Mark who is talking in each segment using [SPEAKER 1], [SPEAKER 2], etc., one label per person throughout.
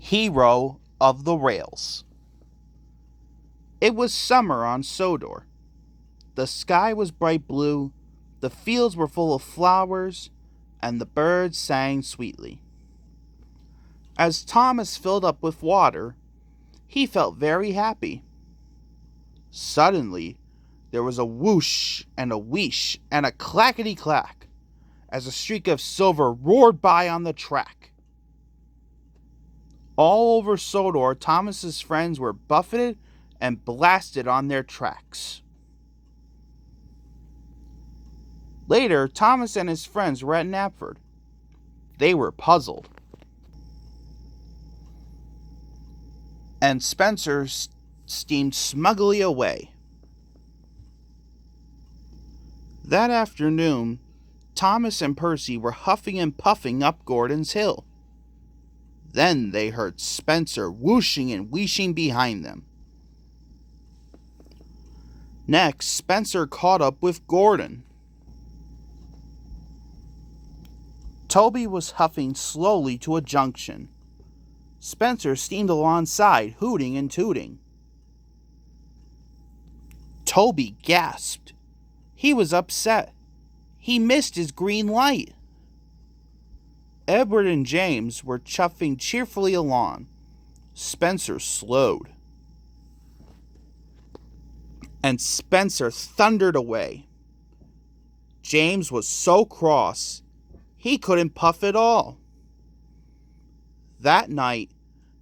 [SPEAKER 1] hero of the rails. It was summer on Sodor. The sky was bright blue, the fields were full of flowers, and the birds sang sweetly. As Thomas filled up with water, he felt very happy. Suddenly, there was a whoosh and a wheesh and a clackety-clack as a streak of silver roared by on the track. All over Sodor, Thomas's friends were buffeted and blasted on their tracks. Later, Thomas and his friends were at Knapford. They were puzzled. And Spencer steamed smugly away. That afternoon, Thomas and Percy were huffing and puffing up Gordon's Hill. Then they heard Spencer whooshing and wheeshing behind them. Next, Spencer caught up with Gordon. Toby was huffing slowly to a junction. Spencer steamed alongside, hooting and tooting. Toby gasped. He was upset. He missed his green light. Edward and James were chuffing cheerfully along. Spencer slowed. And Spencer thundered away. James was so cross, he couldn't puff at all. That night,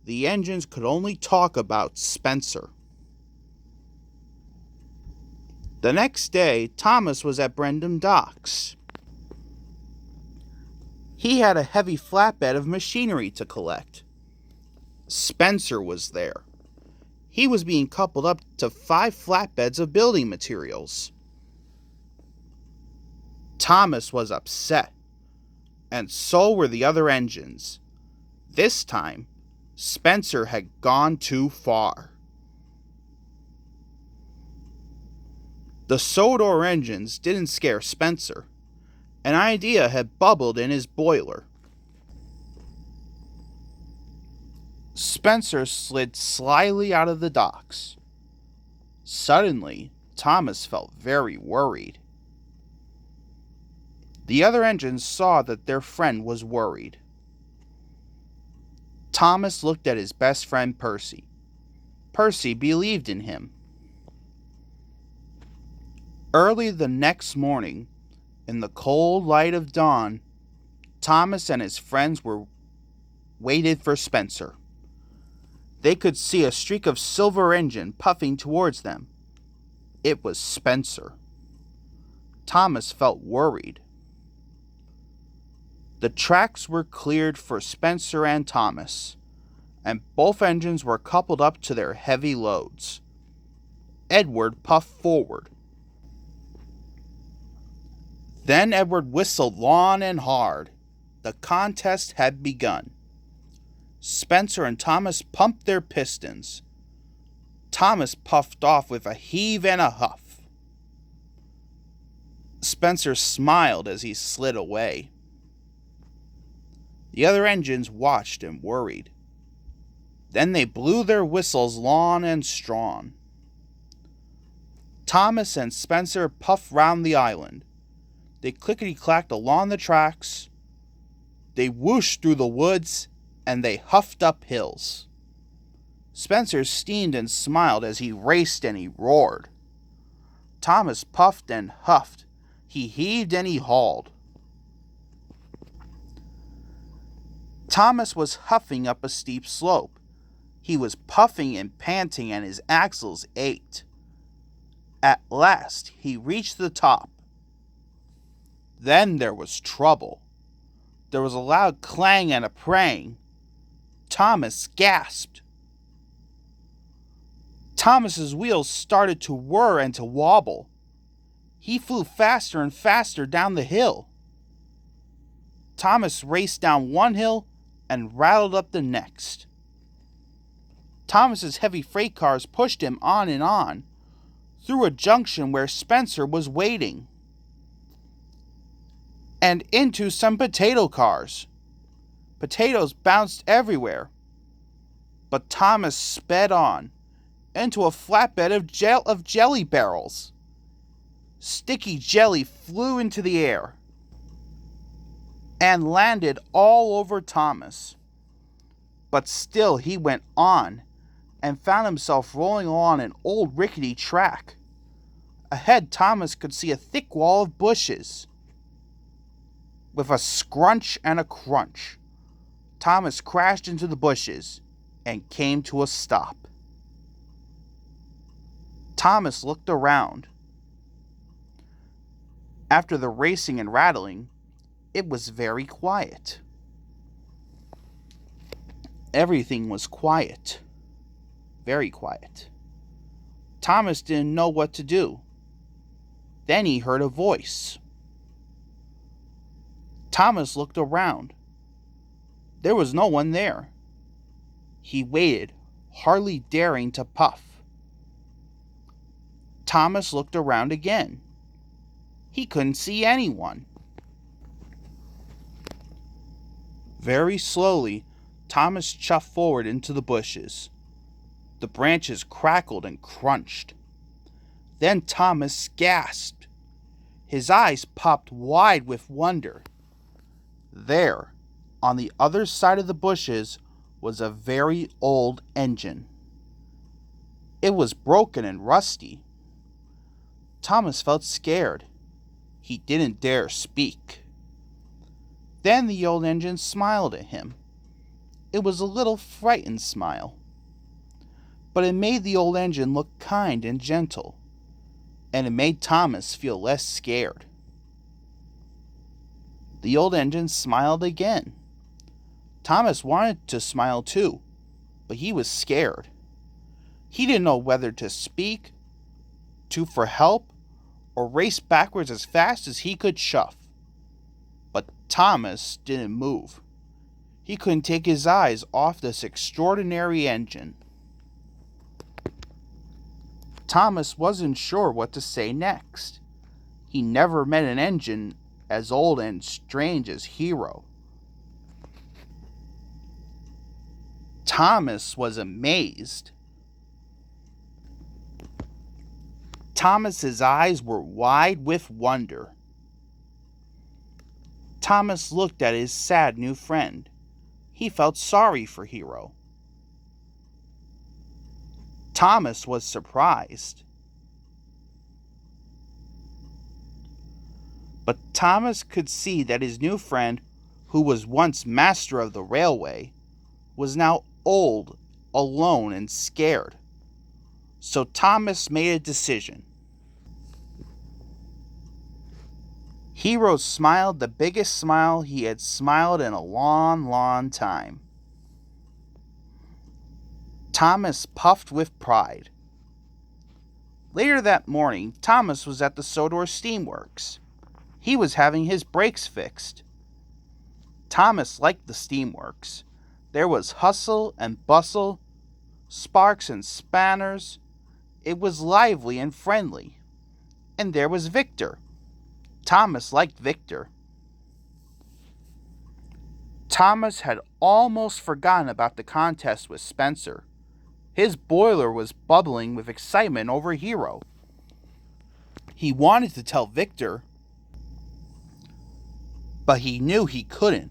[SPEAKER 1] the engines could only talk about Spencer. The next day, Thomas was at Brendam Docks. He had a heavy flatbed of machinery to collect. Spencer was there. He was being coupled up to 5 flatbeds of building materials. Thomas was upset, and so were the other engines. This time, Spencer had gone too far. The Sodor engines didn't scare Spencer. An idea had bubbled in his boiler. Spencer slid slyly out of the docks. Suddenly, Thomas felt very worried. The other engines saw that their friend was worried. Thomas looked at his best friend Percy. Percy believed in him. Early the next morning, in the cold light of dawn, Thomas and his friends waited for Spencer. They could see a streak of silver engine puffing towards them. It was Spencer. Thomas felt worried. The tracks were cleared for Spencer and Thomas, and both engines were coupled up to their heavy loads. Edward puffed forward. Then Edward whistled long and hard. The contest had begun. Spencer and Thomas pumped their pistons. Thomas puffed off with a heave and a huff. Spencer smiled as he slid away. The other engines watched and worried. Then they blew their whistles long and strong. Thomas and Spencer puffed round the island. They clickety-clacked along the tracks. They whooshed through the woods, and they huffed up hills. Spencer steamed and smiled as he raced and he roared. Thomas puffed and huffed. He heaved and he hauled. Thomas was huffing up a steep slope. He was puffing and panting, and his axles ached. At last, he reached the top. Then there was trouble. There was a loud clang and a praying. Thomas gasped. Thomas's wheels started to whir and to wobble. He flew faster and faster down the hill. Thomas raced down one hill and rattled up the next. Thomas's heavy freight cars pushed him on, through a junction where Spencer was waiting, and into some potato cars. Potatoes bounced everywhere. But Thomas sped on into a flatbed of jelly barrels. Sticky jelly flew into the air and landed all over Thomas. But still he went on and found himself rolling along an old rickety track. Ahead, Thomas could see a thick wall of bushes. With a scrunch and a crunch, Thomas crashed into the bushes and came to a stop. Thomas looked around. After the racing and rattling, it was very quiet. Everything was quiet. Very quiet. Thomas didn't know what to do. Then he heard a voice. Thomas looked around. There was no one there. He waited, hardly daring to puff. Thomas looked around again. He couldn't see anyone. Very slowly, Thomas chuffed forward into the bushes. The branches crackled and crunched. Then Thomas gasped. His eyes popped wide with wonder. There, on the other side of the bushes, was a very old engine. It was broken and rusty. Thomas felt scared. He didn't dare speak. Then the old engine smiled at him. It was a little frightened smile. But it made the old engine look kind and gentle, and it made Thomas feel less scared. The old engine smiled again. Thomas wanted to smile too, but he was scared. He didn't know whether to speak, for help, or race backwards as fast as he could chuff. But Thomas didn't move. He couldn't take his eyes off this extraordinary engine. Thomas wasn't sure what to say next. He never met an engine as old and strange as Hero. Thomas was amazed. Thomas's eyes were wide with wonder. Thomas looked at his sad new friend. He felt sorry for Hero. Thomas was surprised. But Thomas could see that his new friend, who was once master of the railway, was now old, alone, and scared. So Thomas made a decision. Hero smiled the biggest smile he had smiled in a long, long time. Thomas puffed with pride. Later that morning, Thomas was at the HOTR steamworks. He was having his brakes fixed. Thomas liked the steamworks. There was hustle and bustle, sparks and spanners. It was lively and friendly. And there was Victor. Thomas liked Victor. Thomas had almost forgotten about the contest with Spencer. His boiler was bubbling with excitement over Hero. He wanted to tell Victor, but he knew he couldn't.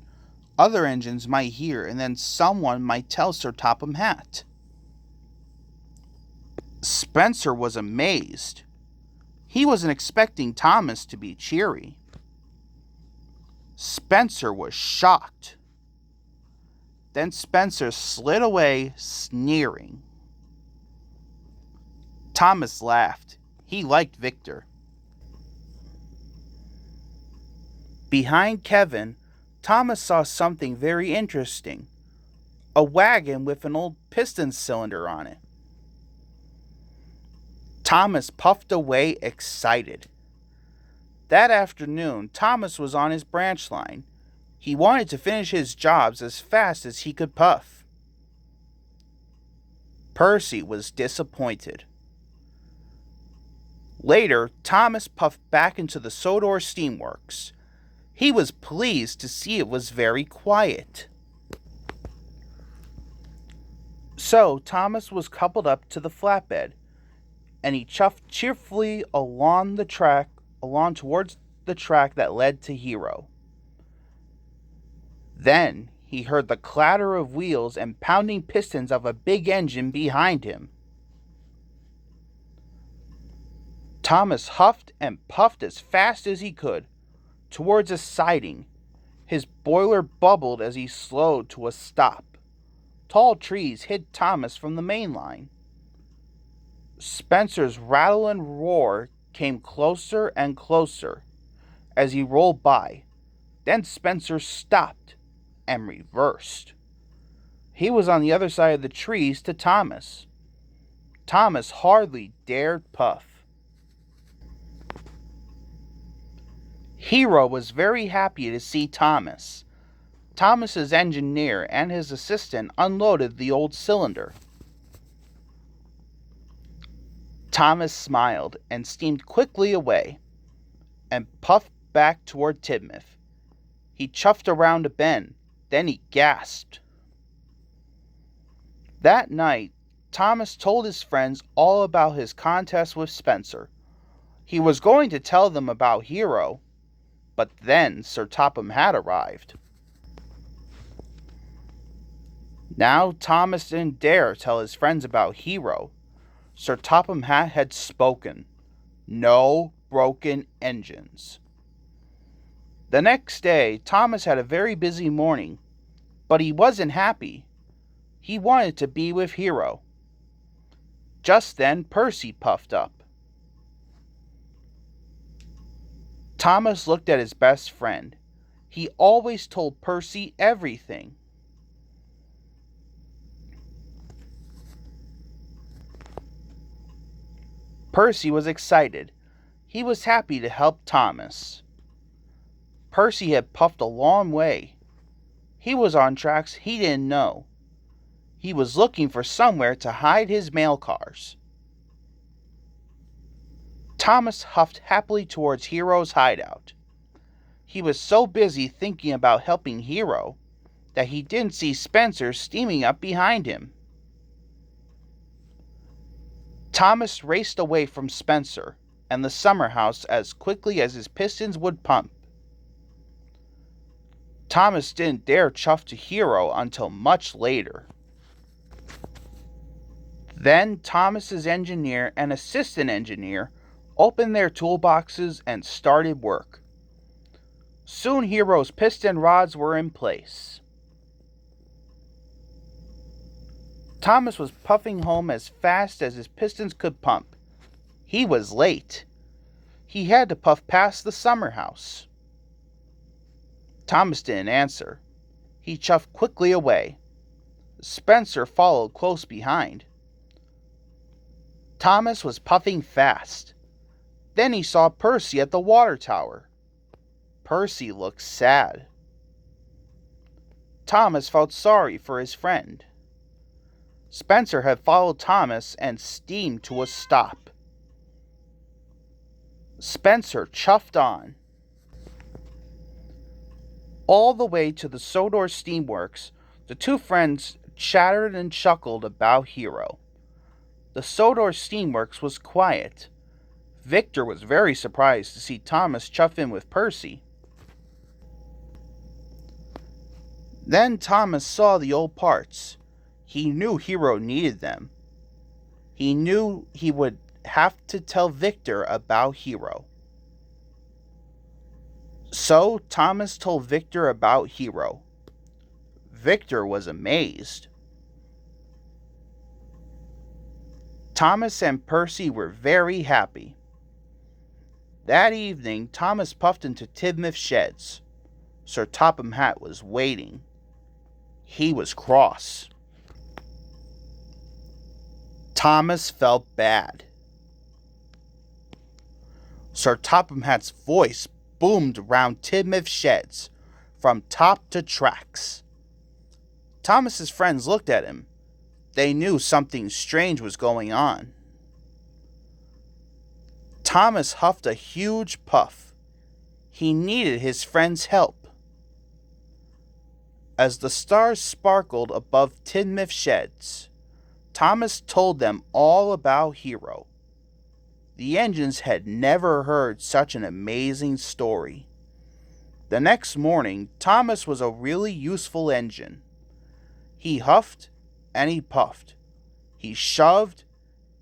[SPEAKER 1] Other engines might hear, and then someone might tell Sir Topham Hatt. Spencer was amazed. He wasn't expecting Thomas to be cheery. Spencer was shocked. Then Spencer slid away, sneering. Thomas laughed. He liked Victor. Behind Kevin, Thomas saw something very interesting. A wagon with an old piston cylinder on it. Thomas puffed away, excited. That afternoon, Thomas was on his branch line. He wanted to finish his jobs as fast as he could puff. Percy was disappointed. Later, Thomas puffed back into the HOTR steamworks. He was pleased to see it was very quiet. So Thomas was coupled up to the flatbed, and he chuffed cheerfully along towards the track that led to Hero. Then he heard the clatter of wheels and pounding pistons of a big engine behind him. Thomas huffed and puffed as fast as he could towards a siding. His boiler bubbled as he slowed to a stop. Tall trees hid Thomas from the main line. Spencer's rattle and roar came closer and closer as he rolled by. Then Spencer stopped and reversed. He was on the other side of the trees to Thomas. Thomas hardly dared puff. Hero was very happy to see Thomas. Thomas's engineer and his assistant unloaded the old cylinder. Thomas smiled and steamed quickly away and puffed back toward Tidmouth. He chuffed around a bend, then he gasped. That night, Thomas told his friends all about his contest with Spencer. He was going to tell them about Hero, but then Sir Topham Hatt arrived. Now Thomas didn't dare tell his friends about Hero. Sir Topham Hatt had spoken. No broken engines. The next day, Thomas had a very busy morning, but he wasn't happy. He wanted to be with Hero. Just then, Percy puffed up. Thomas looked at his best friend. He always told Percy everything. Percy was excited. He was happy to help Thomas. Percy had puffed a long way. He was on tracks he didn't know. He was looking for somewhere to hide his mail cars. Thomas huffed happily towards Hero's hideout. He was so busy thinking about helping Hero that he didn't see Spencer steaming up behind him. Thomas raced away from Spencer and the summer house as quickly as his pistons would pump. Thomas didn't dare chuff to Hero until much later. Then Thomas's engineer and assistant engineer opened their toolboxes and started work. Soon Hero's piston rods were in place. Thomas was puffing home as fast as his pistons could pump. He was late. He had to puff past the summer house. Thomas didn't answer. He chuffed quickly away. Spencer followed close behind. Thomas was puffing fast. Then he saw Percy at the water tower. Percy looked sad. Thomas felt sorry for his friend. Spencer had followed Thomas and steamed to a stop. Spencer chuffed on. All the way to the Sodor Steamworks, the two friends chattered and chuckled about Hero. The Sodor Steamworks was quiet. Victor was very surprised to see Thomas chuff in with Percy. Then Thomas saw the old parts. He knew Hero needed them. He knew he would have to tell Victor about Hero. So Thomas told Victor about Hero. Victor was amazed. Thomas and Percy were very happy. That evening, Thomas puffed into Tidmouth sheds. Sir Topham Hatt was waiting. He was cross. Thomas felt bad. Sir Topham Hatt's voice boomed round Tidmouth sheds, from top to tracks. Thomas's friends looked at him. They knew something strange was going on. Thomas huffed a huge puff. He needed his friend's help. As the stars sparkled above Tidmouth sheds, Thomas told them all about Hero. The engines had never heard such an amazing story. The next morning, Thomas was a really useful engine. He huffed and he puffed. He shoved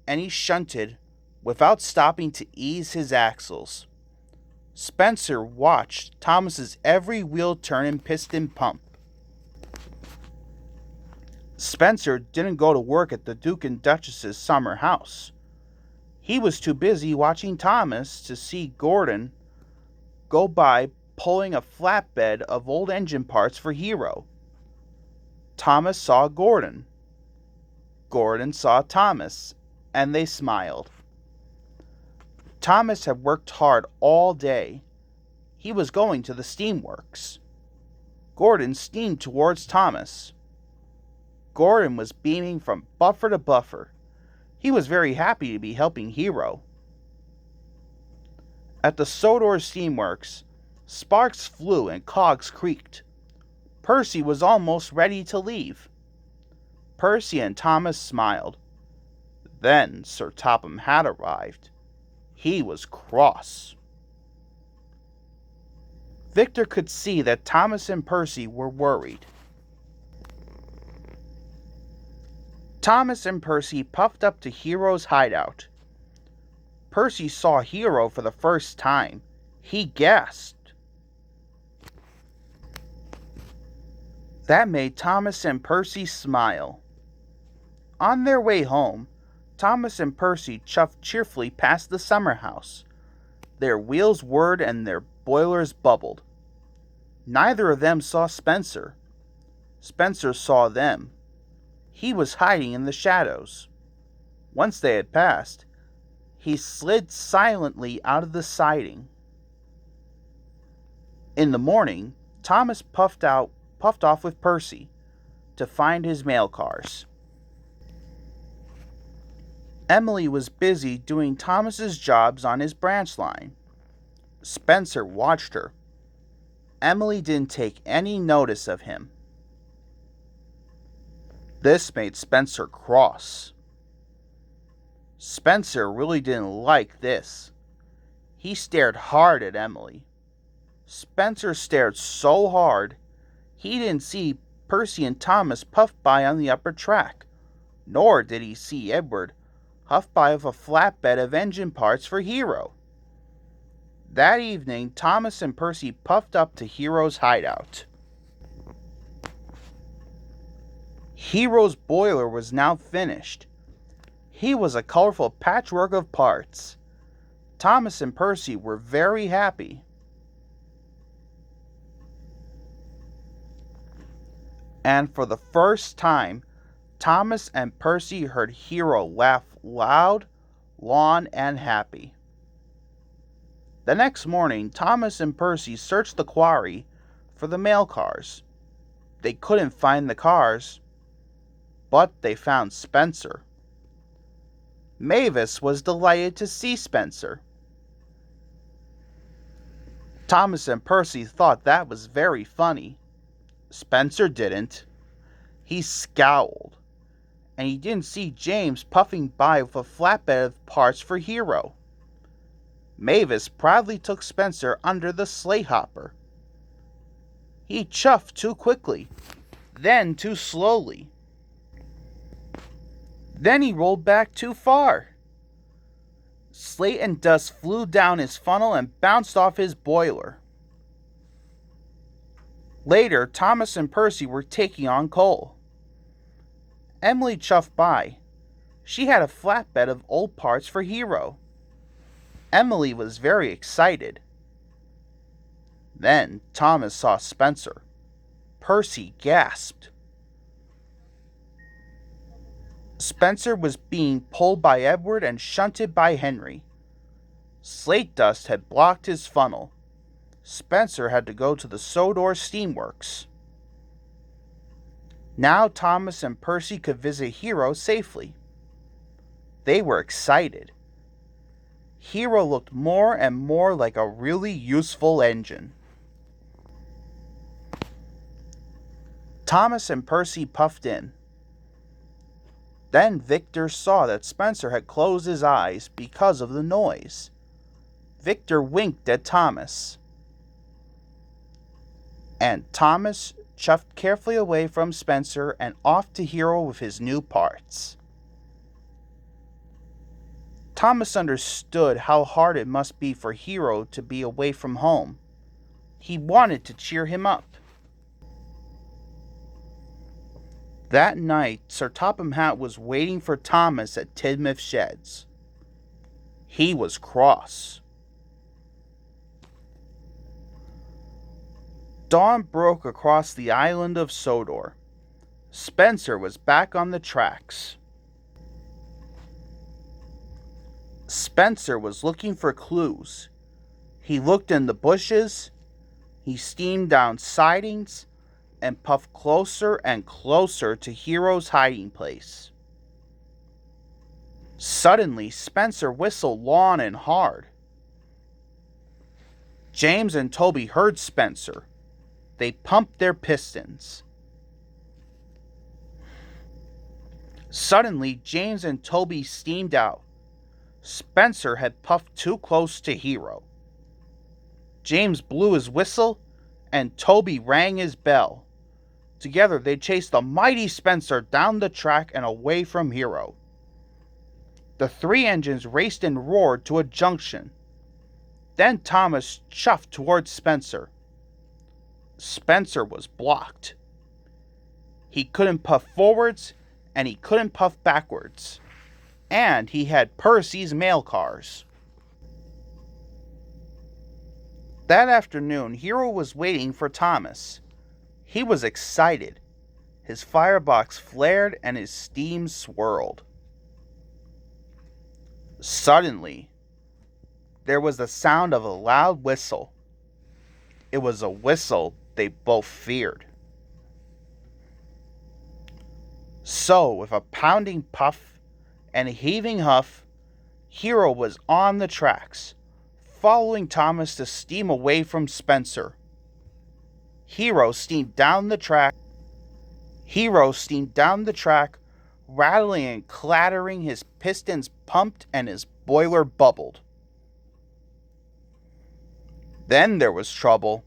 [SPEAKER 1] and he shunted without stopping to ease his axles. Spencer watched Thomas's every wheel turn and piston pump. Spencer didn't go to work at the Duke and Duchess's summer house. He was too busy watching Thomas to see Gordon go by pulling a flatbed of old engine parts for Hero. Thomas saw Gordon. Gordon saw Thomas, and they smiled. Thomas had worked hard all day. He was going to the steamworks. Gordon steamed towards Thomas. Gordon was beaming from buffer to buffer. He was very happy to be helping Hero. At the HOTR steamworks, sparks flew and cogs creaked. Percy was almost ready to leave. Percy and Thomas smiled. Then Sir Topham Hatt arrived. He was cross. Victor could see that Thomas and Percy were worried. Thomas and Percy puffed up to Hero's hideout. Percy saw Hero for the first time. He gasped. That made Thomas and Percy smile. On their way home, Thomas and Percy chuffed cheerfully past the summer house. Their wheels whirred and their boilers bubbled. Neither of them saw Spencer. Spencer saw them. He was hiding in the shadows. Once they had passed, he slid silently out of the siding. In the morning, Thomas puffed off with Percy to find his mail cars. Emily was busy doing Thomas's jobs on his branch line. Spencer watched her. Emily didn't take any notice of him. This made Spencer cross. Spencer really didn't like this. He stared hard at Emily. Spencer stared so hard, he didn't see Percy and Thomas puff by on the upper track, nor did he see Edward huff by with a flatbed of engine parts for Hero. That evening, Thomas and Percy puffed up to Hero's hideout. Hero's boiler was now finished. He was a colorful patchwork of parts. Thomas and Percy were very happy. And for the first time, Thomas and Percy heard Hero laugh loud, long, and happy. The next morning, Thomas and Percy searched the quarry for the mail cars. They couldn't find the cars, but they found Spencer. Mavis was delighted to see Spencer. Thomas and Percy thought that was very funny. Spencer didn't. He scowled, and he didn't see James puffing by with a flatbed of parts for Hero. Mavis proudly took Spencer under the sleigh hopper. He chuffed too quickly, then too slowly. Then he rolled back too far. Slate and dust flew down his funnel and bounced off his boiler. Later, Thomas and Percy were taking on coal. Emily chuffed by. She had a flatbed of old parts for Hero. Emily was very excited. Then Thomas saw Spencer. Percy gasped. Spencer was being pulled by Edward and shunted by Henry. Slate dust had blocked his funnel. Spencer had to go to the HOTR steamworks. Now Thomas and Percy could visit Hero safely. They were excited. Hero looked more and more like a really useful engine. Thomas and Percy puffed in. Then Victor saw that Spencer had closed his eyes because of the noise. Victor winked at Thomas, and Thomas chuffed carefully away from Spencer and off to Hero with his new parts. Thomas understood how hard it must be for Hero to be away from home. He wanted to cheer him up. That night, Sir Topham Hatt was waiting for Thomas at Tidmouth Sheds. He was cross. Dawn broke across the island of Sodor. Spencer was back on the tracks. Spencer was looking for clues. He looked in the bushes, he steamed down sidings, and puffed closer and closer to Hero's hiding place. Suddenly, Spencer whistled long and hard. James and Toby heard Spencer. They pumped their pistons. Suddenly, James and Toby steamed out. Spencer had puffed too close to Hero. James blew his whistle, and Toby rang his bell. Together they chased the mighty Spencer down the track and away from Hero. The three engines raced and roared to a junction. Then Thomas chuffed towards Spencer. Spencer was blocked. He couldn't puff forwards, and he couldn't puff backwards. And he had Percy's mail cars. That afternoon, Hero was waiting for Thomas. He was excited. His firebox flared and his steam swirled. Suddenly, there was the sound of a loud whistle. It was a whistle they both feared. So, with a pounding puff and a heaving huff, Hero was on the tracks, following Thomas to steam away from Spencer. Hero steamed down the track, rattling and clattering, his pistons pumped and his boiler bubbled. Then there was trouble.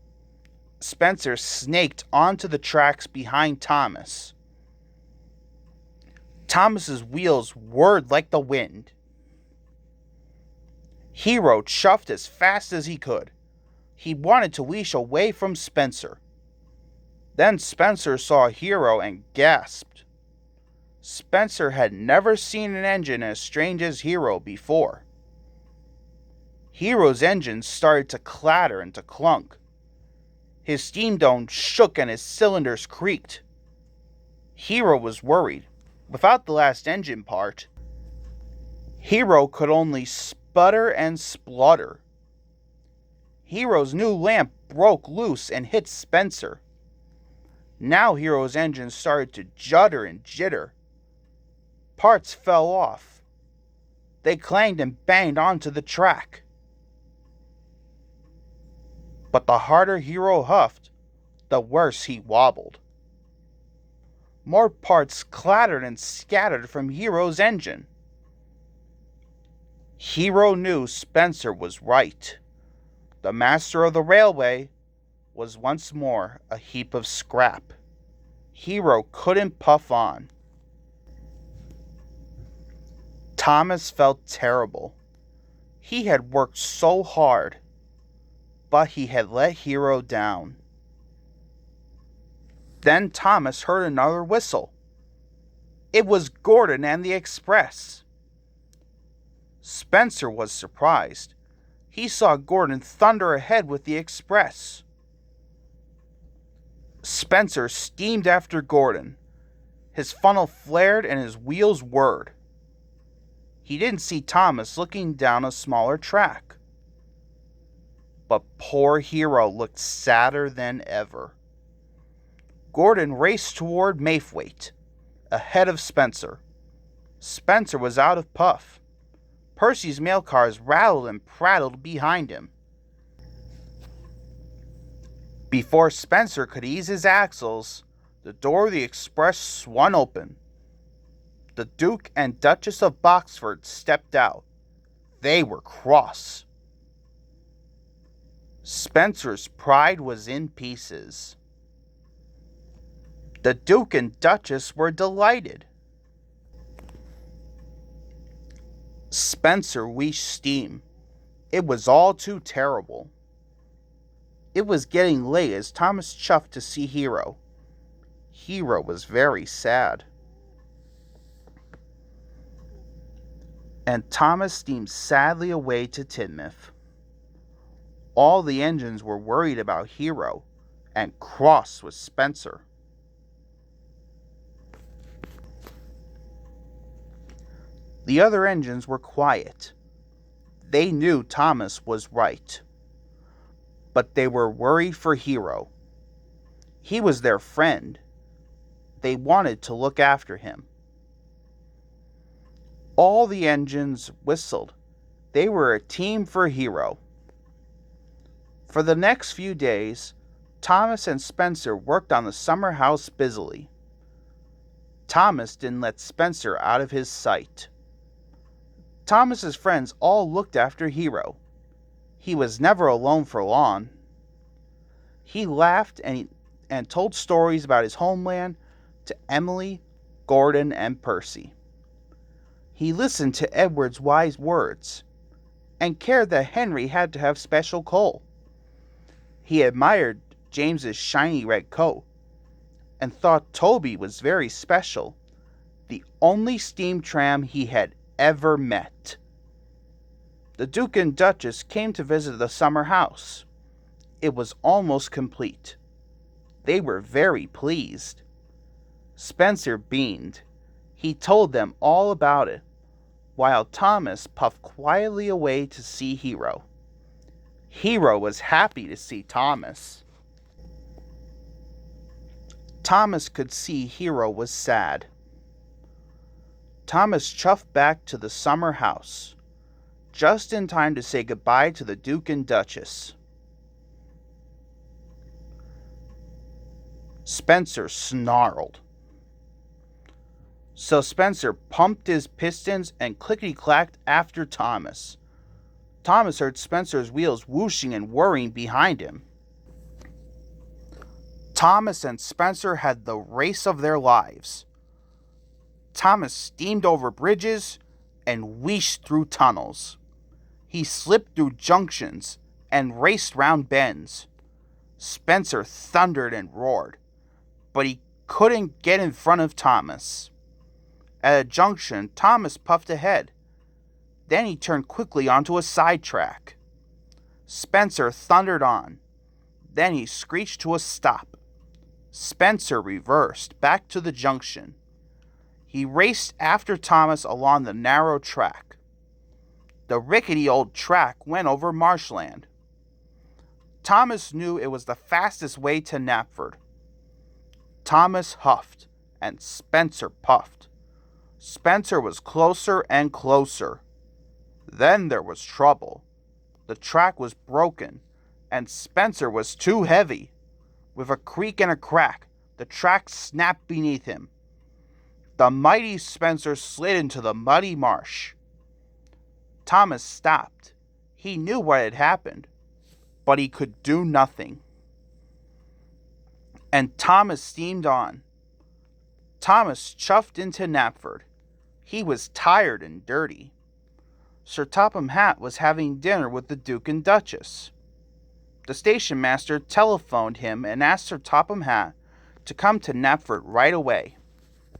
[SPEAKER 1] Spencer snaked onto the tracks behind Thomas. Thomas's wheels whirred like the wind. Hero chuffed as fast as he could. He wanted to leash away from Spencer. Then Spencer saw Hero and gasped. Spencer had never seen an engine as strange as Hero before. Hero's engine started to clatter and to clunk. His steam dome shook and his cylinders creaked. Hero was worried. Without the last engine part, Hero could only sputter and splutter. Hero's new lamp broke loose and hit Spencer. Now Hero's engine started to judder and jitter. Parts fell off. They clanged and banged onto the track. But the harder Hero huffed, the worse he wobbled. More parts clattered and scattered from Hero's engine. Hero knew Spencer was right. The master of the railway was once more a heap of scrap. Hero couldn't puff on. Thomas felt terrible. He had worked so hard, but he had let Hero down. Then Thomas heard another whistle. It was Gordon and the express. Spencer was surprised. He saw Gordon thunder ahead with the express. Spencer steamed after Gordon. His funnel flared and his wheels whirred. He didn't see Thomas looking down a smaller track. But poor Hero looked sadder than ever. Gordon raced toward Maythwaite, ahead of Spencer. Spencer was out of puff. Percy's mail cars rattled and prattled behind him. Before Spencer could ease his axles, the door of the express swung open. The Duke and Duchess of Boxford stepped out. They were cross. Spencer's pride was in pieces. The Duke and Duchess were delighted. Spencer wished steam. It was all too terrible. It was getting late as Thomas chuffed to see Hero. Hero was very sad. And Thomas steamed sadly away to Tidmouth. All the engines were worried about Hero and cross with Spencer. The other engines were quiet. They knew Thomas was right. But they were worried for Hero. He was their friend. They wanted to look after him. All the engines whistled. They were a team for Hero. For the next few days, Thomas and Spencer worked on the summer house busily. Thomas didn't let Spencer out of his sight. Thomas's friends all looked after Hero. He was never alone for long. He laughed and told stories about his homeland to Emily, Gordon, and Percy. He listened to Edward's wise words and cared that Henry had to have special coal. He admired James's shiny red coat and thought Toby was very special, the only steam tram he had ever met. The Duke and Duchess came to visit the summer house. It was almost complete. They were very pleased. Spencer beamed. He told them all about it, while Thomas puffed quietly away to see Hero. Hero was happy to see Thomas. Thomas could see Hero was sad. Thomas chuffed back to the summer house, just in time to say goodbye to the Duke and Duchess. Spencer snarled. So Spencer pumped his pistons and clickety-clacked after Thomas. Thomas heard Spencer's wheels whooshing and whirring behind him. Thomas and Spencer had the race of their lives. Thomas steamed over bridges and wheeshed through tunnels. He slipped through junctions and raced round bends. Spencer thundered and roared, but he couldn't get in front of Thomas. At a junction, Thomas puffed ahead. Then he turned quickly onto a side track. Spencer thundered on. Then he screeched to a stop. Spencer reversed back to the junction. He raced after Thomas along the narrow track. The rickety old track went over marshland. Thomas knew it was the fastest way to Knapford. Thomas huffed, and Spencer puffed. Spencer was closer and closer. Then there was trouble. The track was broken, and Spencer was too heavy. With a creak and a crack, the track snapped beneath him. The mighty Spencer slid into the muddy marsh. Thomas stopped. He knew what had happened, but he could do nothing. And Thomas steamed on. Thomas chuffed into Knapford. He was tired and dirty. Sir Topham Hatt was having dinner with the Duke and Duchess. The station master telephoned him and asked Sir Topham Hatt to come to Knapford right away.